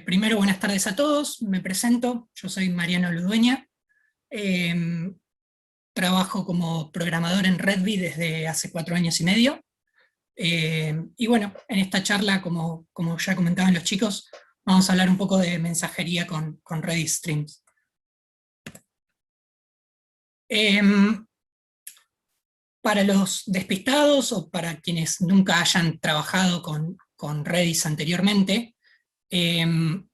Primero, buenas tardes a todos, me presento, yo soy Mariano Ludueña, trabajo como programador en Redby desde hace 4 años y medio, y bueno, en esta charla, como ya comentaban los chicos, vamos a hablar un poco de mensajería con Redis Streams. Para los despistados o para quienes nunca hayan trabajado con Redis anteriormente, ¿qué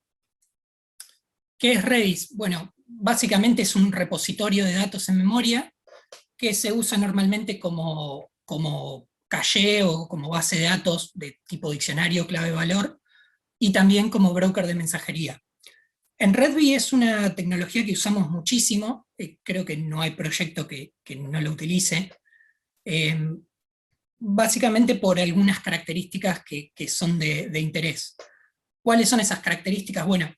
es Redis? Bueno, básicamente es un repositorio de datos en memoria que se usa normalmente como caché o como base de datos de tipo diccionario, clave-valor, y también como broker de mensajería. En Redby es una tecnología que usamos muchísimo, creo que no hay proyecto que no lo utilice, básicamente por algunas características que son de interés. ¿Cuáles son esas características? Bueno,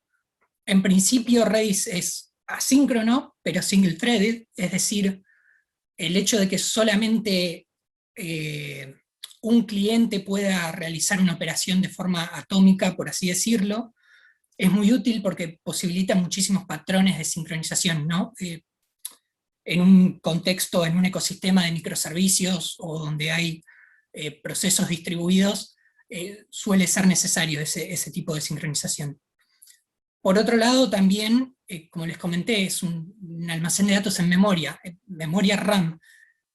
en principio Redis es asíncrono, pero single-threaded, es decir, el hecho de que solamente un cliente pueda realizar una operación de forma atómica, por así decirlo, es muy útil porque posibilita muchísimos patrones de sincronización, ¿no? En un contexto, en un ecosistema de microservicios o donde hay procesos distribuidos, suele ser necesario ese tipo de sincronización. Por otro lado, también, como les comenté, es un almacén de datos en memoria, memoria RAM.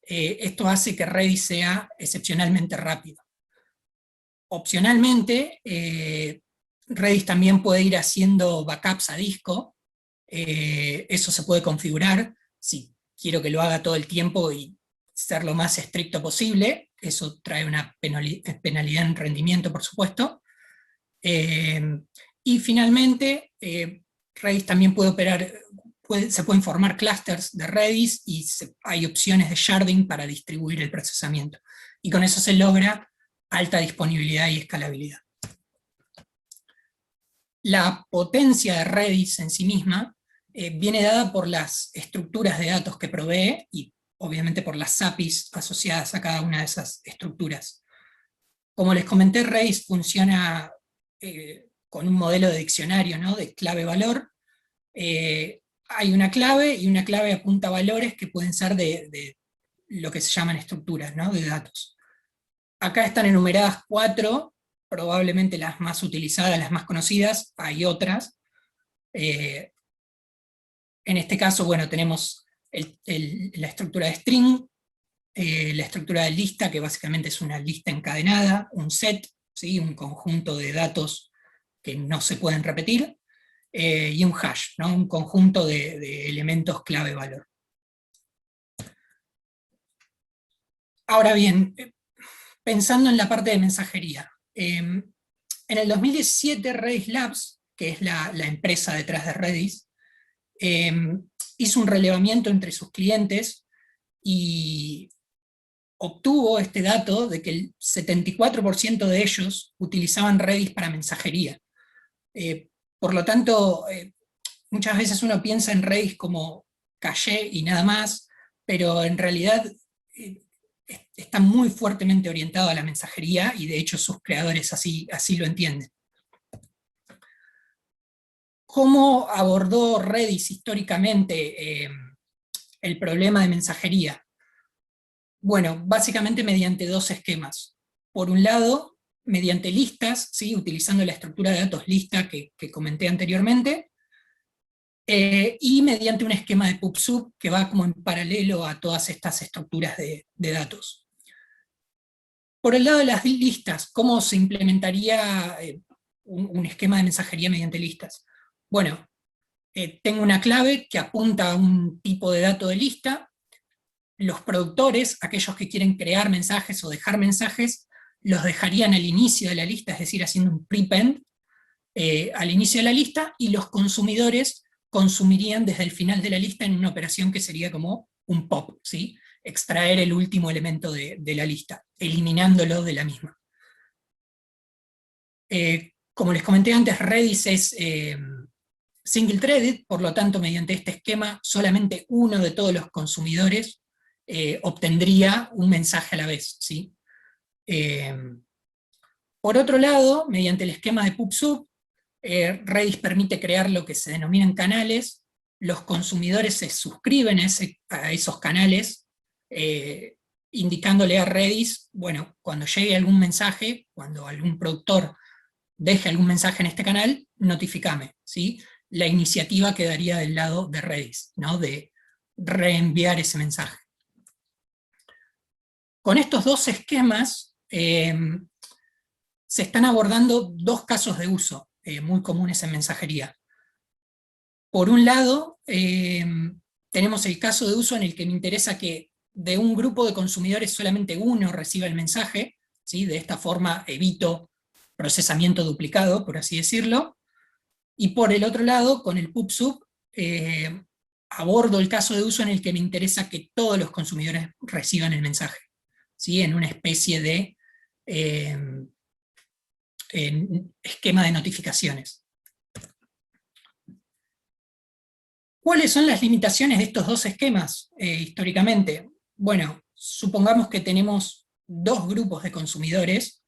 Esto hace que Redis sea excepcionalmente rápido. Opcionalmente, Redis también puede ir haciendo backups a disco. Eso se puede configurar si quiero que lo haga todo el tiempo y ser lo más estricto posible. Eso trae una penalidad en rendimiento, por supuesto. Y finalmente, Redis también puede operar, se pueden formar clusters de Redis y hay opciones de sharding para distribuir el procesamiento. Y con eso se logra alta disponibilidad y escalabilidad. La potencia de Redis en sí misma viene dada por las estructuras de datos que provee y obviamente por las APIs asociadas a cada una de esas estructuras. Como les comenté, Redis funciona con un modelo de diccionario, ¿no? De clave-valor. Hay una clave y una clave apunta valores que pueden ser de lo que se llaman estructuras, ¿no? De datos. Acá están enumeradas 4, probablemente las más utilizadas, las más conocidas, hay otras. En este caso, bueno, tenemos la estructura de string, la estructura de lista, que básicamente es una lista encadenada, un set, ¿sí? Un conjunto de datos que no se pueden repetir, y un hash, ¿no? Un conjunto de elementos clave-valor. Ahora bien, pensando en la parte de mensajería, en el 2017 Redis Labs, que es la empresa detrás de Redis, hizo un relevamiento entre sus clientes y obtuvo este dato de que el 74% de ellos utilizaban Redis para mensajería. Por lo tanto, muchas veces uno piensa en Redis como caché y nada más, pero en realidad está muy fuertemente orientado a la mensajería y de hecho sus creadores así lo entienden. ¿Cómo abordó Redis históricamente el problema de mensajería? Bueno, básicamente mediante 2 esquemas. Por un lado, mediante listas, ¿sí? Utilizando la estructura de datos lista que comenté anteriormente, y mediante un esquema de pub-sub que va como en paralelo a todas estas estructuras de datos. Por el lado de las listas, ¿cómo se implementaría un esquema de mensajería mediante listas? Bueno, tengo una clave que apunta a un tipo de dato de lista. Los productores, aquellos que quieren crear mensajes o dejar mensajes, los dejarían al inicio de la lista, es decir, haciendo un prepend al inicio de la lista, y los consumidores consumirían desde el final de la lista en una operación que sería como un pop, ¿sí? Extraer el último elemento de la lista, eliminándolo de la misma. Como les comenté antes, Redis es single-threaded, por lo tanto, mediante este esquema, solamente uno de todos los consumidores obtendría un mensaje a la vez, ¿sí? Por otro lado, mediante el esquema de pub-sub, Redis permite crear lo que se denominan canales, los consumidores se suscriben a esos canales, indicándole a Redis, bueno, cuando llegue algún mensaje, cuando algún productor deje algún mensaje en este canal, notificame, ¿sí? La iniciativa quedaría del lado de Redis, ¿no? De reenviar ese mensaje. Con estos dos esquemas se están abordando dos casos de uso muy comunes en mensajería. Por un lado, tenemos el caso de uso en el que me interesa que de un grupo de consumidores solamente uno reciba el mensaje, ¿sí? De esta forma evito procesamiento duplicado, por así decirlo. Y por el otro lado, con el pub/sub, abordo el caso de uso en el que me interesa que todos los consumidores reciban el mensaje, ¿sí? En una especie de esquema de notificaciones. ¿Cuáles son las limitaciones de estos dos esquemas históricamente? Bueno, supongamos que tenemos dos grupos de consumidores,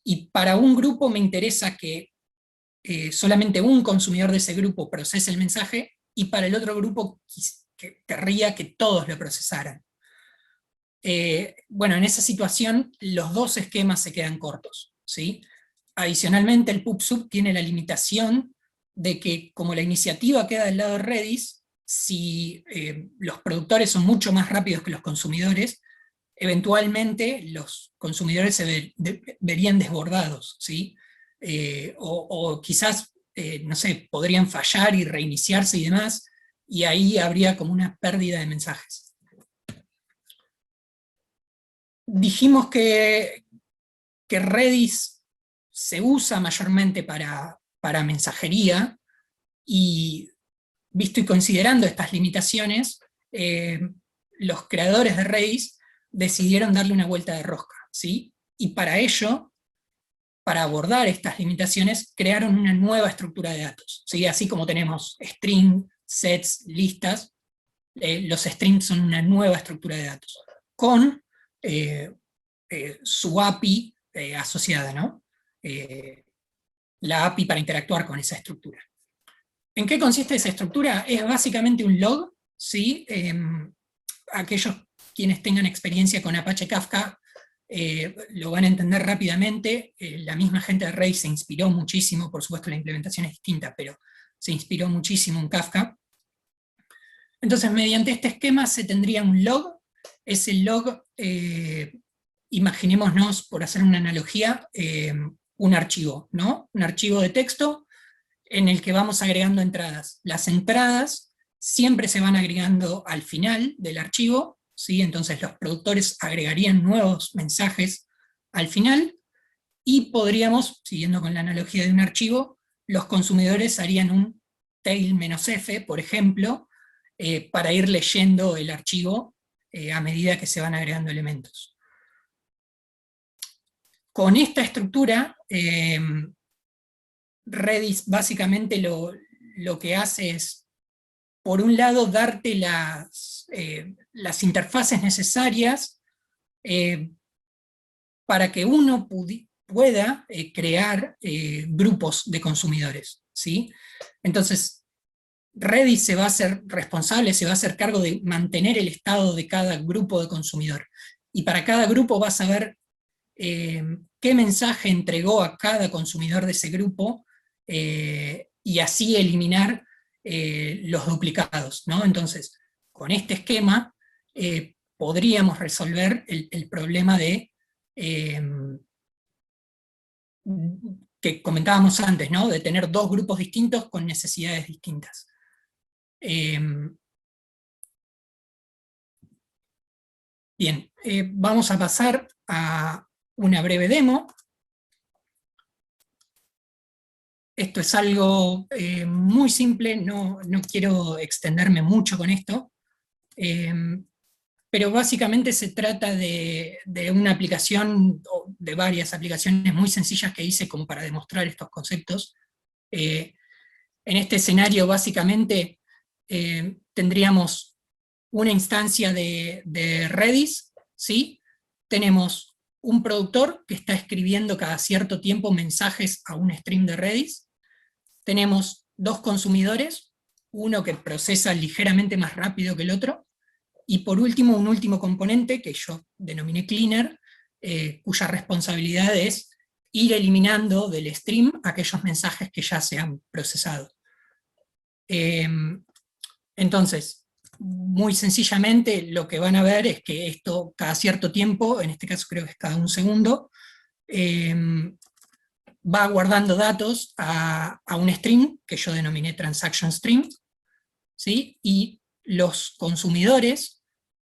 y para un grupo me interesa que solamente un consumidor de ese grupo procese el mensaje, y para el otro grupo querría que todos lo procesaran. Bueno, en esa situación los dos esquemas se quedan cortos, ¿sí? Adicionalmente, el pub/sub tiene la limitación de que, como la iniciativa queda del lado de Redis, si los productores son mucho más rápidos que los consumidores, eventualmente los consumidores se verían desbordados, ¿sí? O quizás, no sé, podrían fallar y reiniciarse y demás, y ahí habría como una pérdida de mensajes. Dijimos que Redis se usa mayormente para mensajería, y visto y considerando estas limitaciones, los creadores de Redis decidieron darle una vuelta de rosca, ¿sí? Y para ello, para abordar estas limitaciones, crearon una nueva estructura de datos, ¿sí? Así como tenemos string, sets, listas, los strings son una nueva estructura de datos, con su API asociada, ¿no? La API para interactuar con esa estructura. ¿En qué consiste esa estructura? Es básicamente un log, ¿sí? Aquellos quienes tengan experiencia con Apache Kafka lo van a entender rápidamente. La misma gente de Redis se inspiró muchísimo, por supuesto la implementación es distinta, pero se inspiró muchísimo en Kafka. Entonces, mediante este esquema se tendría un log. Ese log, imaginémonos, por hacer una analogía, un archivo, ¿no? Un archivo de texto en el que vamos agregando entradas. Las entradas siempre se van agregando al final del archivo, ¿sí? Entonces los productores agregarían nuevos mensajes al final, y podríamos, siguiendo con la analogía de un archivo, los consumidores harían un tail-f, por ejemplo, para ir leyendo el archivo a medida que se van agregando elementos. Con esta estructura, Redis básicamente lo que hace es, por un lado, darte las interfaces necesarias para que uno pueda crear grupos de consumidores, ¿sí? Entonces, Redis se va a hacer responsable, se va a hacer cargo de mantener el estado de cada grupo de consumidor. Y para cada grupo va a saber qué mensaje entregó a cada consumidor de ese grupo, y así eliminar los duplicados, ¿no? Entonces, con este esquema podríamos resolver el problema de que comentábamos antes, ¿no? De tener dos grupos distintos con necesidades distintas. Bien, vamos a pasar a una breve demo. Esto es algo muy simple, no quiero extenderme mucho con esto, pero básicamente se trata de una aplicación, o de varias aplicaciones muy sencillas que hice como para demostrar estos conceptos. En este escenario básicamente tendríamos una instancia de Redis, ¿sí? Tenemos un productor que está escribiendo cada cierto tiempo mensajes a un stream de Redis, tenemos dos consumidores, uno que procesa ligeramente más rápido que el otro, y por último un último componente que yo denominé cleaner, cuya responsabilidad es ir eliminando del stream aquellos mensajes que ya se han procesado. Entonces, muy sencillamente lo que van a ver es que esto cada cierto tiempo, en este caso creo que es cada un segundo, va guardando datos a un stream que yo denominé transaction stream, ¿sí? Y los consumidores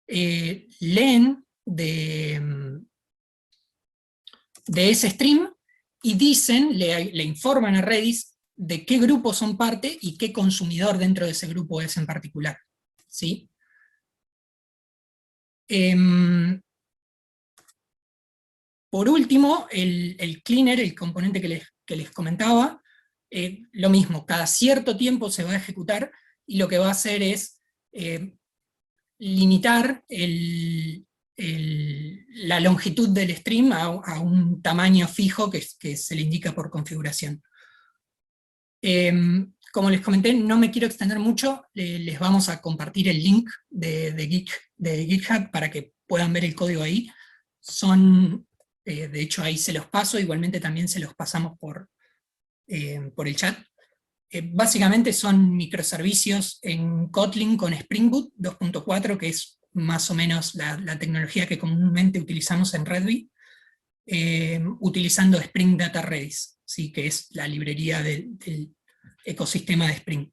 leen de ese stream y dicen, le informan a Redis de qué grupo son parte y qué consumidor dentro de ese grupo es en particular, ¿sí? Por último, el cleaner, el componente que les comentaba, lo mismo, cada cierto tiempo se va a ejecutar y lo que va a hacer es limitar la longitud del stream a un tamaño fijo que se le indica por configuración. Como les comenté, no me quiero extender mucho, les vamos a compartir el link de GitHub para que puedan ver el código ahí. De hecho ahí se los paso, igualmente también se los pasamos por el chat. Básicamente son microservicios en Kotlin con Spring Boot 2.4, que es más o menos la tecnología que comúnmente utilizamos en Redis, utilizando Spring Data Redis, ¿sí? Que es la librería del ecosistema de Spring.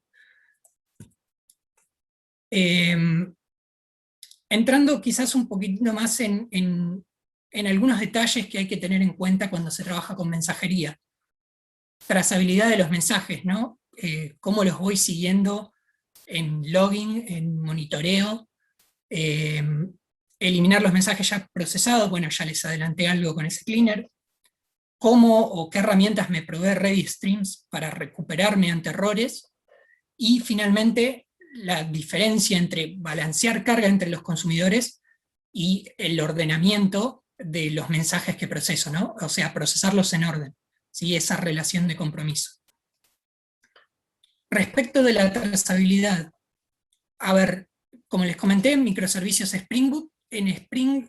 Entrando quizás un poquito más en algunos detalles que hay que tener en cuenta cuando se trabaja con mensajería. Trazabilidad de los mensajes, ¿no? Cómo los voy siguiendo en logging, en monitoreo, eliminar los mensajes ya procesados, bueno, ya les adelanté algo con ese cleaner, cómo o qué herramientas me provee Redis Streams para recuperarme ante errores, y finalmente la diferencia entre balancear carga entre los consumidores y el ordenamiento de los mensajes que proceso, ¿no? O sea, procesarlos en orden, ¿sí? Esa relación de compromiso. Respecto de la trazabilidad, a ver, como les comenté, microservicios Spring Boot. En Spring,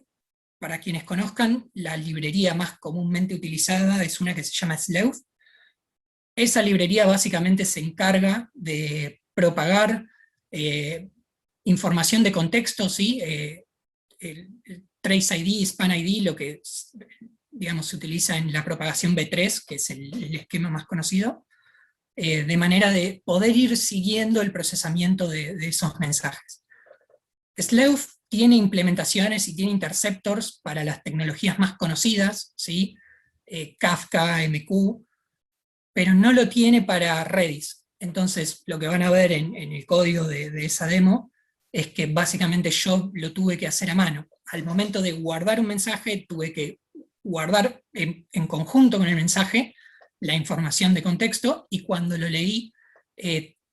para quienes conozcan, la librería más comúnmente utilizada es una que se llama Sleuth. Esa librería básicamente se encarga de propagar información de contexto, ¿sí? El Trace ID, Span ID, lo que digamos, se utiliza en la propagación B3, que es el esquema más conocido, de manera de poder ir siguiendo el procesamiento de esos mensajes. Sleuth tiene implementaciones y tiene interceptors para las tecnologías más conocidas, ¿sí? Kafka, MQ, pero no lo tiene para Redis. Entonces, lo que van a ver en el código de esa demo es que básicamente yo lo tuve que hacer a mano. Al momento de guardar un mensaje, tuve que guardar en conjunto con el mensaje la información de contexto, y cuando lo leí,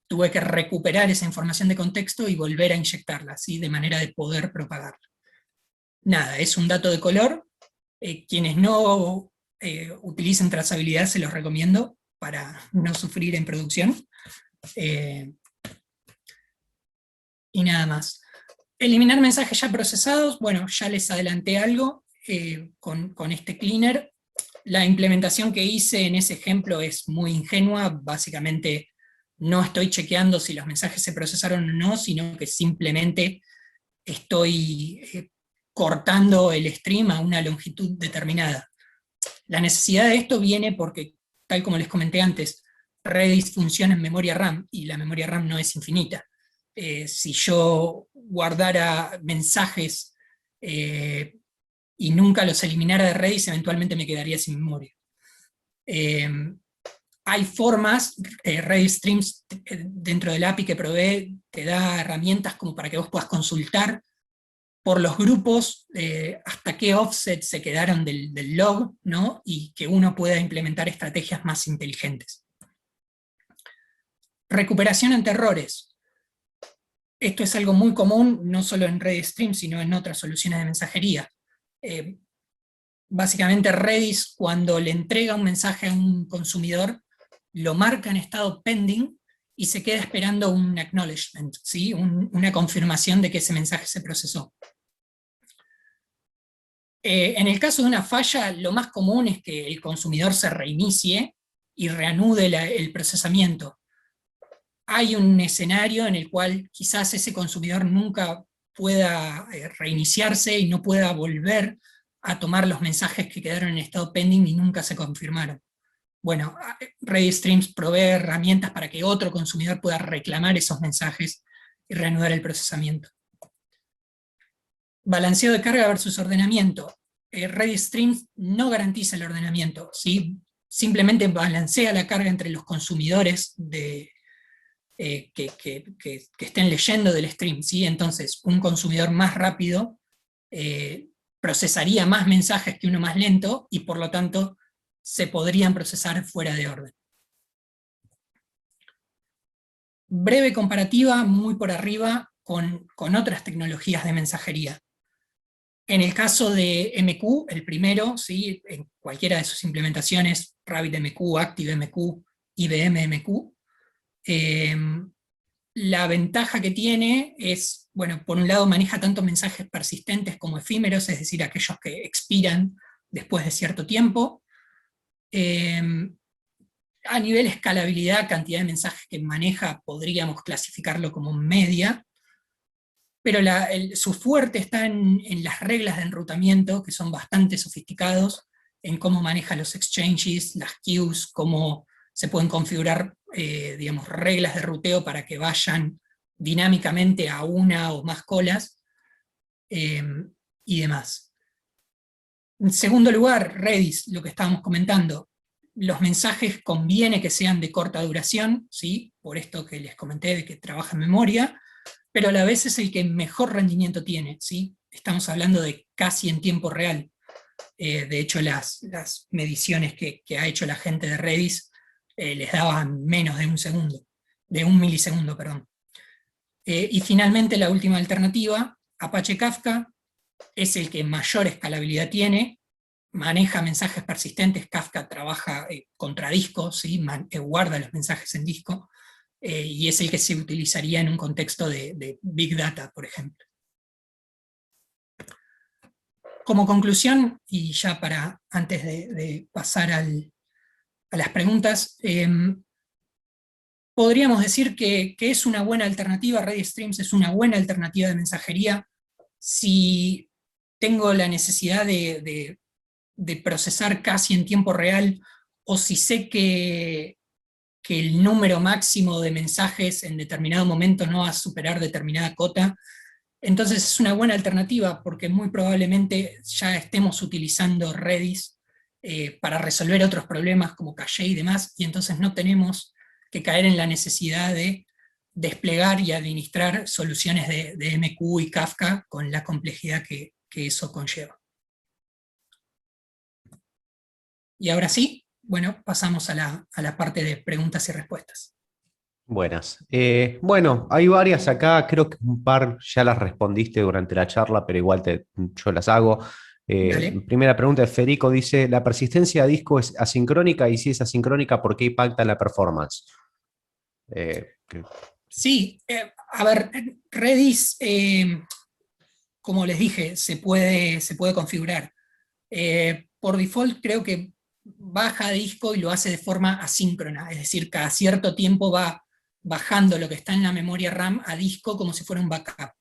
tuve que recuperar esa información de contexto y volver a inyectarla, ¿sí? De manera de poder propagarla. Nada, es un dato de color. Quienes no utilicen trazabilidad se los recomiendo para no sufrir en producción. Y nada más. Eliminar mensajes ya procesados, bueno, ya les adelanté algo con este cleaner. La implementación que hice en ese ejemplo es muy ingenua, básicamente no estoy chequeando si los mensajes se procesaron o no, sino que simplemente estoy cortando el stream a una longitud determinada. La necesidad de esto viene porque, tal como les comenté antes, Redis funciona en memoria RAM, y la memoria RAM no es infinita. Si yo guardara mensajes y nunca los eliminara de Redis, eventualmente me quedaría sin memoria. Hay formas, Redis Streams dentro del API que provee, te da herramientas como para que vos puedas consultar por los grupos hasta qué offset se quedaron del log, ¿no? Y que uno pueda implementar estrategias más inteligentes. Recuperación ante errores. Esto es algo muy común, no solo en Redis Streams, sino en otras soluciones de mensajería. Básicamente Redis, cuando le entrega un mensaje a un consumidor, lo marca en estado pending y se queda esperando un acknowledgement, ¿sí? Una confirmación de que ese mensaje se procesó. En el caso de una falla, lo más común es que el consumidor se reinicie y reanude el procesamiento. Hay un escenario en el cual quizás ese consumidor nunca pueda reiniciarse y no pueda volver a tomar los mensajes que quedaron en estado pending y nunca se confirmaron. Bueno, Redis Streams provee herramientas para que otro consumidor pueda reclamar esos mensajes y reanudar el procesamiento. Balanceo de carga versus ordenamiento. Redis Streams no garantiza el ordenamiento, ¿sí? Simplemente balancea la carga entre los consumidores que estén leyendo del stream, ¿sí? Entonces, un consumidor más rápido procesaría más mensajes que uno más lento, y por lo tanto se podrían procesar fuera de orden. Breve comparativa, muy por arriba, con otras tecnologías de mensajería. En el caso de MQ, el primero, ¿sí? En cualquiera de sus implementaciones, RabbitMQ, ActiveMQ, IBMMQ, la ventaja que tiene es, bueno, por un lado maneja tanto mensajes persistentes como efímeros, es decir, aquellos que expiran después de cierto tiempo. A nivel escalabilidad, cantidad de mensajes que maneja, podríamos clasificarlo como media, pero su fuerte está en las reglas de enrutamiento, que son bastante sofisticados, en cómo maneja los exchanges, las queues, cómo se pueden configurar digamos, reglas de ruteo para que vayan dinámicamente a una o más colas, y demás. En segundo lugar, Redis, lo que estábamos comentando, los mensajes conviene que sean de corta duración, ¿sí? Por esto que les comenté de que trabaja en memoria, pero a la vez es el que mejor rendimiento tiene, ¿sí? Estamos hablando de casi en tiempo real. De hecho, las mediciones que ha hecho la gente de Redis les daban menos de un segundo, de un milisegundo, perdón. Y finalmente la última alternativa, Apache Kafka, es el que mayor escalabilidad tiene, maneja mensajes persistentes. Kafka trabaja contra disco, ¿sí? Guarda los mensajes en disco, y es el que se utilizaría en un contexto de Big Data, por ejemplo. Como conclusión, y ya para antes de pasar a las preguntas, podríamos decir que es una buena alternativa. Redis Streams es una buena alternativa de mensajería si tengo la necesidad de procesar casi en tiempo real, o si sé que el número máximo de mensajes en determinado momento no va a superar determinada cota. Entonces es una buena alternativa, porque muy probablemente ya estemos utilizando Redis para resolver otros problemas como caché y demás, y entonces no tenemos que caer en la necesidad de desplegar y administrar soluciones de MQ y Kafka con la complejidad que eso conlleva. Y ahora sí, bueno, pasamos a la parte de preguntas y respuestas. Buenas. Bueno, hay varias acá, creo que un par ya las respondiste durante la charla, pero igual yo las hago. Primera pregunta de Federico, dice, ¿la persistencia a disco es asincrónica? Y si es asincrónica, ¿por qué impacta en la performance? Sí, a ver, Redis, como les dije, se puede configurar. Por default creo que baja disco y lo hace de forma asíncrona, es decir, cada cierto tiempo va bajando lo que está en la memoria RAM a disco como si fuera un backup.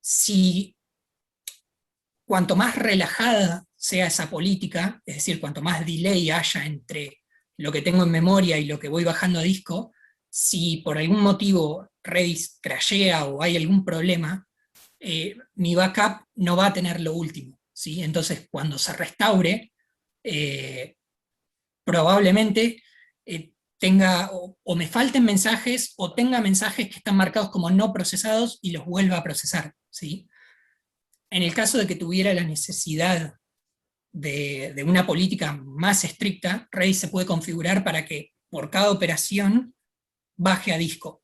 Si cuanto más relajada sea esa política, es decir, cuanto más delay haya entre lo que tengo en memoria y lo que voy bajando a disco, si por algún motivo Redis crashea o hay algún problema, mi backup no va a tener lo último, ¿sí? Entonces cuando se restaure, probablemente tenga o me falten mensajes, o tenga mensajes que están marcados como no procesados y los vuelva a procesar, ¿sí? En el caso de que tuviera la necesidad de una política más estricta, Redis se puede configurar para que por cada operación baje a disco.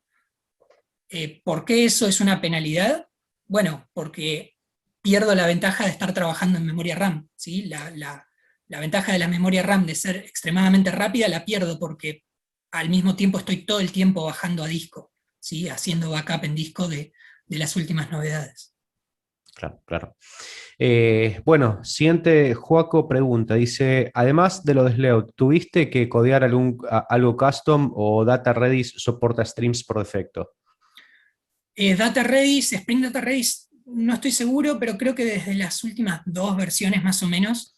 ¿Por qué eso es una penalidad? Bueno, porque pierdo la ventaja de estar trabajando en memoria RAM, ¿sí? la ventaja de la memoria RAM de ser extremadamente rápida la pierdo porque al mismo tiempo estoy todo el tiempo bajando a disco, ¿sí? Haciendo backup en disco de las últimas novedades. Claro, claro. Bueno, siguiente, Joaco pregunta, dice, además de lo de Sleut, ¿tuviste que codear algo custom o Data Redis soporta streams por defecto? Data Redis, Spring Data Redis, no estoy seguro, pero creo que desde las últimas 2 versiones más o menos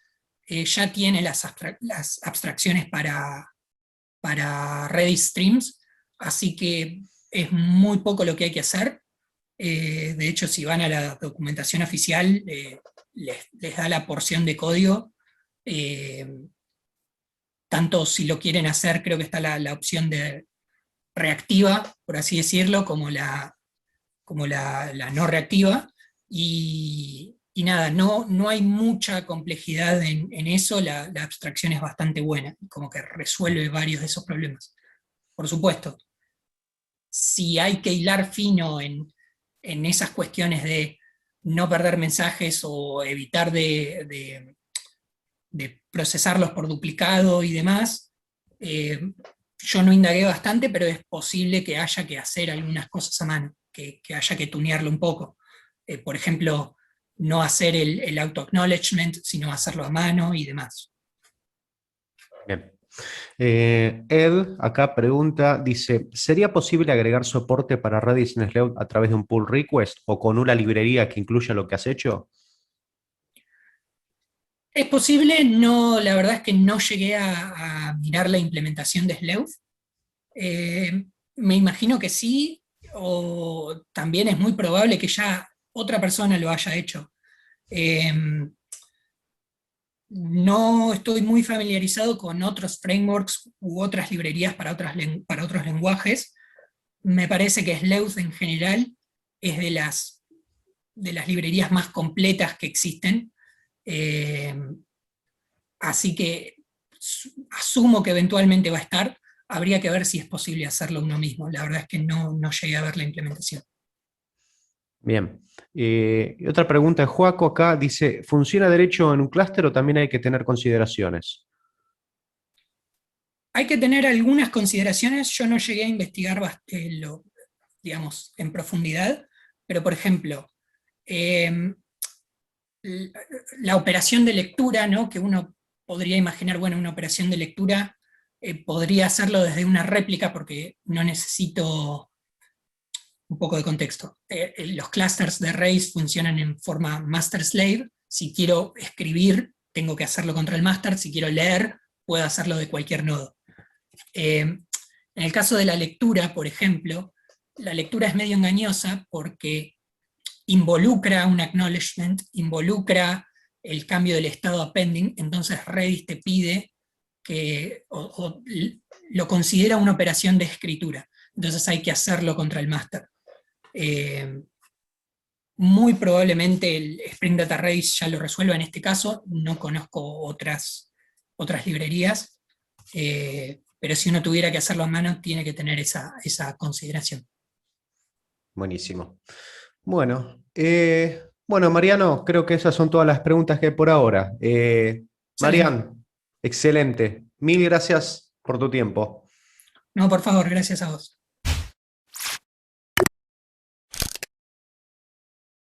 ya tiene las abstracciones para Redis Streams, así que es muy poco lo que hay que hacer. De hecho, si van a la documentación oficial, les da la porción de código. eh, Tanto si lo quieren hacer, creo que está la opción de reactiva, por así decirlo, como la no reactiva. Y nada, no hay mucha complejidad en eso, la abstracción es bastante buena, como que resuelve varios de esos problemas. Por supuesto, si hay que hilar fino en esas cuestiones de no perder mensajes o evitar de procesarlos por duplicado y demás, yo no indagué bastante, pero es posible que haya que hacer algunas cosas a mano, que haya que tunearlo un poco. Por ejemplo, no hacer el auto-acknowledgement, sino hacerlo a mano y demás. Bien. Ed acá pregunta, dice, ¿sería posible agregar soporte para Redis en Sleut a través de un pull request o con una librería que incluya lo que has hecho? Es posible, no, la verdad es que no llegué a mirar la implementación de Sleuth. Me imagino que sí, o también es muy probable que ya otra persona lo haya hecho. Eh, no estoy muy familiarizado con otros frameworks u otras librerías para otros lenguajes. Me parece que Sleuth en general es de las librerías más completas que existen. Eh, Así que asumo que eventualmente va a estar. Habría que ver si es posible hacerlo uno mismo. La verdad es que no llegué a ver la implementación. Bien. Y otra pregunta de Joaco acá dice, ¿funciona derecho en un clúster o también hay que tener consideraciones? Hay que tener algunas consideraciones. Yo no llegué a investigar digamos, en profundidad, pero por ejemplo, eh, la operación de lectura, ¿no? Que uno podría imaginar, bueno, una operación de lectura podría hacerlo desde una réplica porque no necesito un poco de contexto. Los clusters de arrays funcionan en forma master-slave. Si quiero escribir, tengo que hacerlo contra el master. Si quiero leer, puedo hacerlo de cualquier nodo. En el caso de la lectura, por ejemplo, la lectura es medio engañosa porque involucra un acknowledgement, involucra el cambio del estado a pending, entonces Redis te pide o lo considera una operación de escritura. Entonces hay que hacerlo contra el master. Eh, Muy probablemente el Spring Data Redis ya lo resuelva en este caso, no conozco otras librerías, pero si uno tuviera que hacerlo a mano, tiene que tener esa consideración. Buenísimo. Bueno, Mariano, creo que esas son todas las preguntas que hay por ahora. Excelente. Marian, excelente. Mil gracias por tu tiempo. No, por favor, gracias a vos.